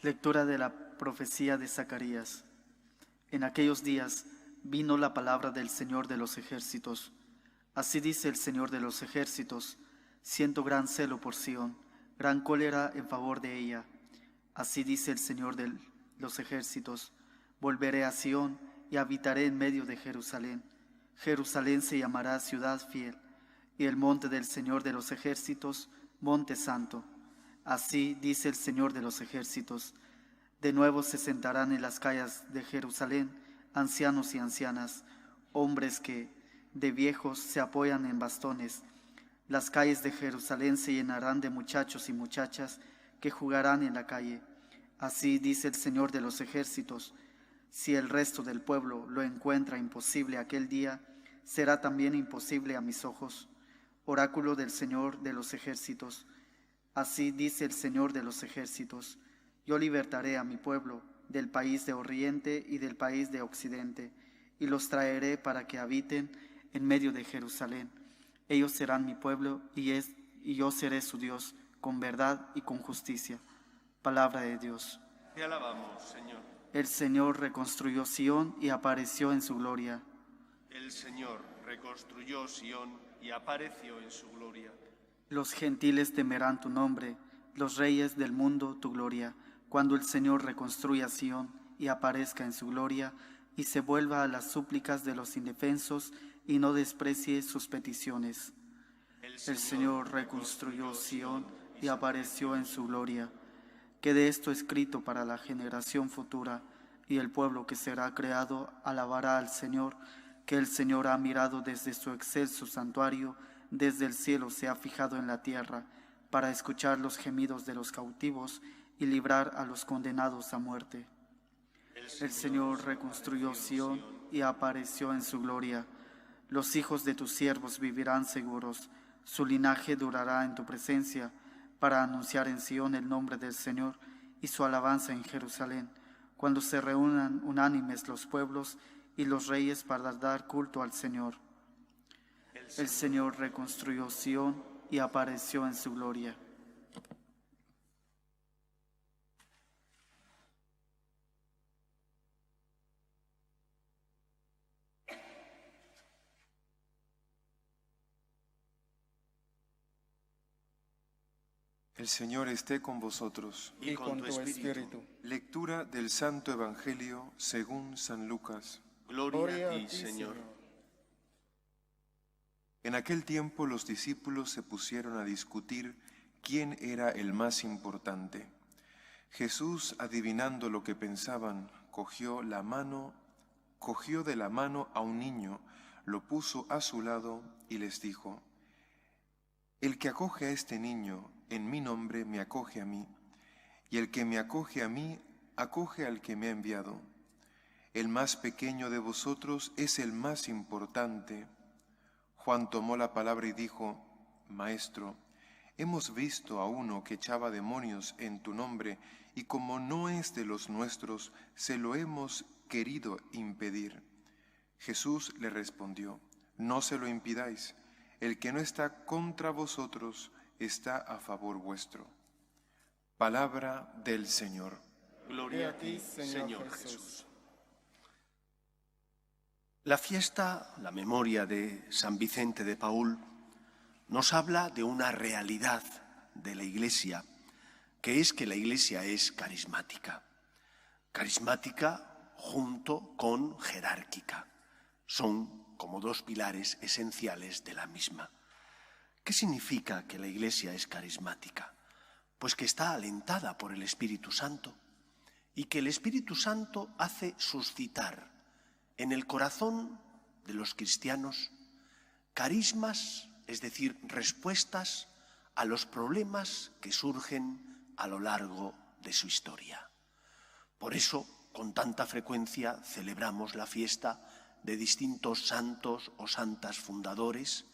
Lectura de la profecía de Zacarías. En aquellos días vino la palabra del Señor de los ejércitos. Así dice el Señor de los ejércitos: siento gran celo por Sión, gran cólera en favor de ella. Así dice el Señor de los ejércitos: volveré a Sión y habitaré en medio de Jerusalén. Jerusalén se llamará ciudad fiel, y el monte del Señor de los ejércitos, monte santo. Así dice el Señor de los ejércitos: de nuevo se sentarán en las calles de Jerusalén ancianos y ancianas, hombres que de viejos se apoyan en bastones. Las calles de Jerusalén se llenarán de muchachos y muchachas que jugarán en la calle. Así dice el Señor de los ejércitos: si el resto del pueblo lo encuentra imposible aquel día, será también imposible a mis ojos. Oráculo del Señor de los ejércitos. Así dice el Señor de los ejércitos: yo libertaré a mi pueblo del país de oriente y del país de occidente, y los traeré para que habiten en medio de Jerusalén. Ellos serán mi pueblo y yo seré su Dios, con verdad y con justicia. Palabra de Dios. Te alabamos, Señor. El Señor reconstruyó Sión y apareció en su gloria. El Señor reconstruyó Sión y apareció en su gloria. Los gentiles temerán tu nombre, los reyes del mundo tu gloria, cuando el Señor reconstruya Sión y aparezca en su gloria, y se vuelva a las súplicas de los indefensos y no desprecie sus peticiones. El Señor reconstruyó Sión y apareció en su gloria. Quede esto escrito para la generación futura, y el pueblo que será creado alabará al Señor, que el Señor ha mirado desde su excelso santuario, desde el cielo se ha fijado en la tierra, para escuchar los gemidos de los cautivos y librar a los condenados a muerte. El Señor reconstruyó Sión y apareció en su gloria. Los hijos de tus siervos vivirán seguros, su linaje durará en tu presencia, para anunciar en Sión el nombre del Señor y su alabanza en Jerusalén, cuando se reúnan unánimes los pueblos y los reyes para dar culto al Señor. El Señor reconstruyó Sión y apareció en su gloria. El Señor esté con vosotros. Y con tu espíritu. Lectura del Santo Evangelio según San Lucas. Gloria a ti, Señor. En aquel tiempo los discípulos se pusieron a discutir quién era el más importante. Jesús, adivinando lo que pensaban, cogió de la mano a un niño, lo puso a su lado y les dijo: el que acoge a este niño en mi nombre me acoge a mí, y el que me acoge a mí acoge al que me ha enviado. El más pequeño de vosotros es el más importante. Juan tomó la palabra y dijo: Maestro, hemos visto a uno que echaba demonios en tu nombre, y como no es de los nuestros, se lo hemos querido impedir. Jesús le respondió: no se lo impidáis. El que no está contra vosotros está a favor vuestro. Palabra del Señor. Gloria a ti, Señor Jesús. La fiesta, la memoria de San Vicente de Paúl, nos habla de una realidad de la Iglesia, que es que la Iglesia es carismática. Carismática junto con jerárquica. Son como dos pilares esenciales de la misma. ¿Qué significa que la Iglesia es carismática? Pues que está alentada por el Espíritu Santo y que el Espíritu Santo hace suscitar en el corazón de los cristianos carismas, es decir, respuestas a los problemas que surgen a lo largo de su historia. Por eso, con tanta frecuencia, celebramos la fiesta de distintos santos o santas fundadores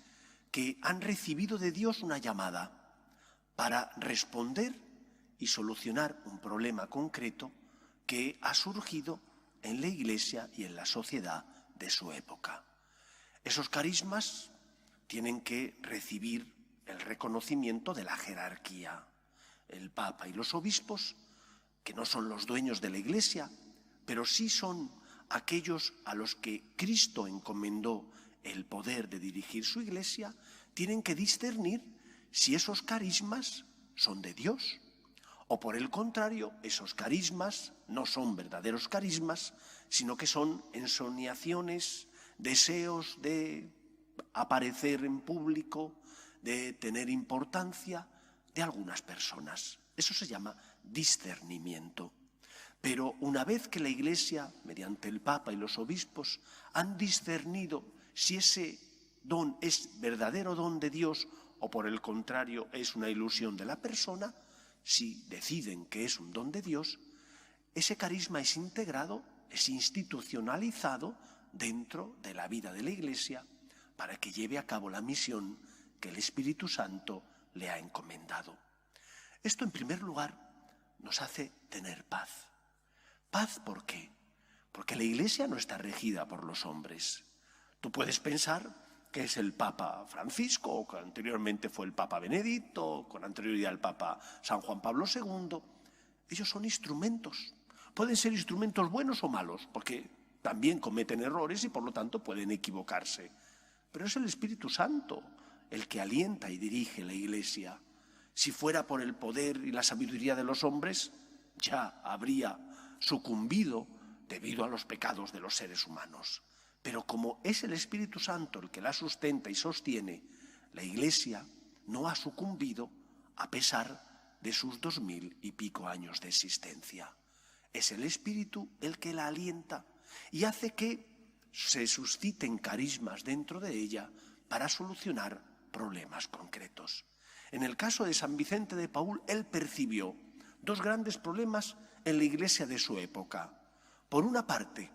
que han recibido de Dios una llamada para responder y solucionar un problema concreto que ha surgido en la Iglesia y en la sociedad de su época. Esos carismas tienen que recibir el reconocimiento de la jerarquía. El Papa y los obispos que no son los dueños de la Iglesia, pero sí son aquellos a los que Cristo encomendó el poder de dirigir su Iglesia, tienen que discernir si esos carismas son de Dios o, por el contrario, esos carismas no son verdaderos carismas, sino que son ensoñaciones, deseos de aparecer en público, de tener importancia de algunas personas. Eso se llama discernimiento. Pero una vez que la Iglesia, mediante el Papa y los obispos, han discernido si ese don es verdadero don de Dios o, por el contrario, es una ilusión de la persona, si deciden que es un don de Dios, ese carisma es integrado, es institucionalizado dentro de la vida de la Iglesia para que lleve a cabo la misión que el Espíritu Santo le ha encomendado. Esto, en primer lugar, nos hace tener paz. ¿Paz por qué? Porque la Iglesia no está regida por los hombres. Tú puedes pensar que es el Papa Francisco, o que anteriormente fue el Papa Benedicto, con anterioridad al Papa San Juan Pablo II. Ellos son instrumentos. Pueden ser instrumentos buenos o malos, porque también cometen errores y por lo tanto pueden equivocarse. Pero es el Espíritu Santo el que alienta y dirige la Iglesia. Si fuera por el poder y la sabiduría de los hombres, ya habría sucumbido debido a los pecados de los seres humanos. Pero como es el Espíritu Santo el que la sustenta y sostiene, la Iglesia no ha sucumbido a pesar de sus 2000 y pico años de existencia. Es el Espíritu el que la alienta y hace que se susciten carismas dentro de ella para solucionar problemas concretos. En el caso de San Vicente de Paúl, él percibió dos grandes problemas en la Iglesia de su época. Por una parte,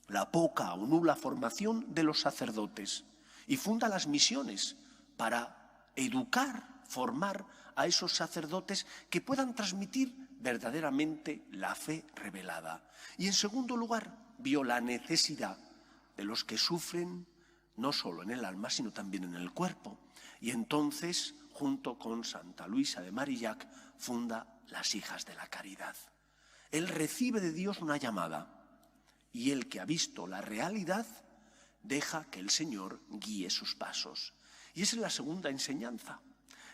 la poca o nula formación de los sacerdotes, y funda las misiones para educar, formar a esos sacerdotes que puedan transmitir verdaderamente la fe revelada. Y en segundo lugar, vio la necesidad de los que sufren no solo en el alma, sino también en el cuerpo. Y entonces, junto con Santa Luisa de Marillac, funda las Hijas de la Caridad. Él recibe de Dios una llamada y él, que ha visto la realidad, deja que el Señor guíe sus pasos. Y esa es la segunda enseñanza.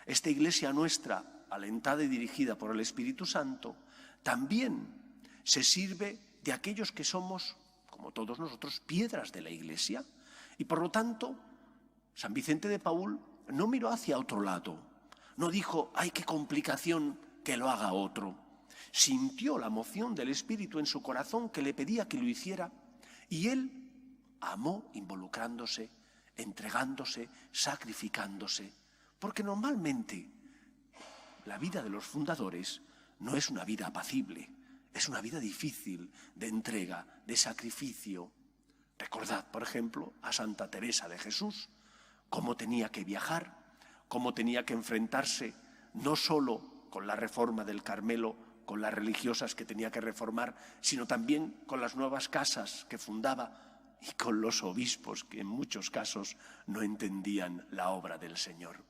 Esta Iglesia nuestra, alentada y dirigida por el Espíritu Santo, también se sirve de aquellos que somos, como todos nosotros, piedras de la Iglesia. Y por lo tanto, San Vicente de Paúl no miró hacia otro lado, no dijo, ¡ay, qué complicación, que lo haga otro! Sintió la moción del Espíritu en su corazón que le pedía que lo hiciera y él amó involucrándose, entregándose, sacrificándose, porque normalmente la vida de los fundadores no es una vida apacible, es una vida difícil de entrega, de sacrificio. Recordad, por ejemplo, a Santa Teresa de Jesús, cómo tenía que viajar, cómo tenía que enfrentarse no solo con la reforma del Carmelo, con las religiosas que tenía que reformar, sino también con las nuevas casas que fundaba y con los obispos que en muchos casos no entendían la obra del Señor.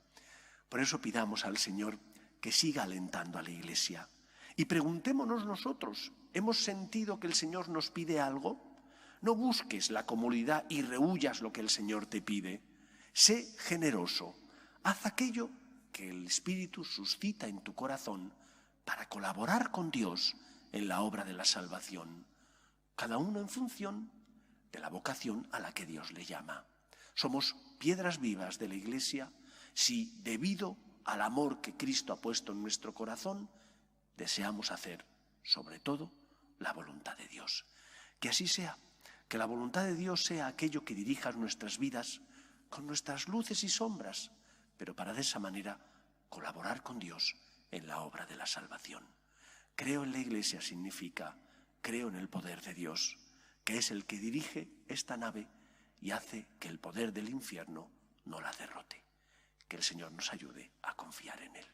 Por eso pidamos al Señor que siga alentando a la Iglesia. Y preguntémonos nosotros, ¿hemos sentido que el Señor nos pide algo? No busques la comodidad y rehuyas lo que el Señor te pide. Sé generoso, haz aquello que el Espíritu suscita en tu corazón para colaborar con Dios en la obra de la salvación, cada uno en función de la vocación a la que Dios le llama. Somos piedras vivas de la Iglesia si, debido al amor que Cristo ha puesto en nuestro corazón, deseamos hacer, sobre todo, la voluntad de Dios. Que así sea, que la voluntad de Dios sea aquello que dirija nuestras vidas con nuestras luces y sombras, pero para de esa manera colaborar con Dios en la obra de la salvación. Creo en la Iglesia significa, creo en el poder de Dios, que es el que dirige esta nave y hace que el poder del infierno no la derrote. Que el Señor nos ayude a confiar en Él.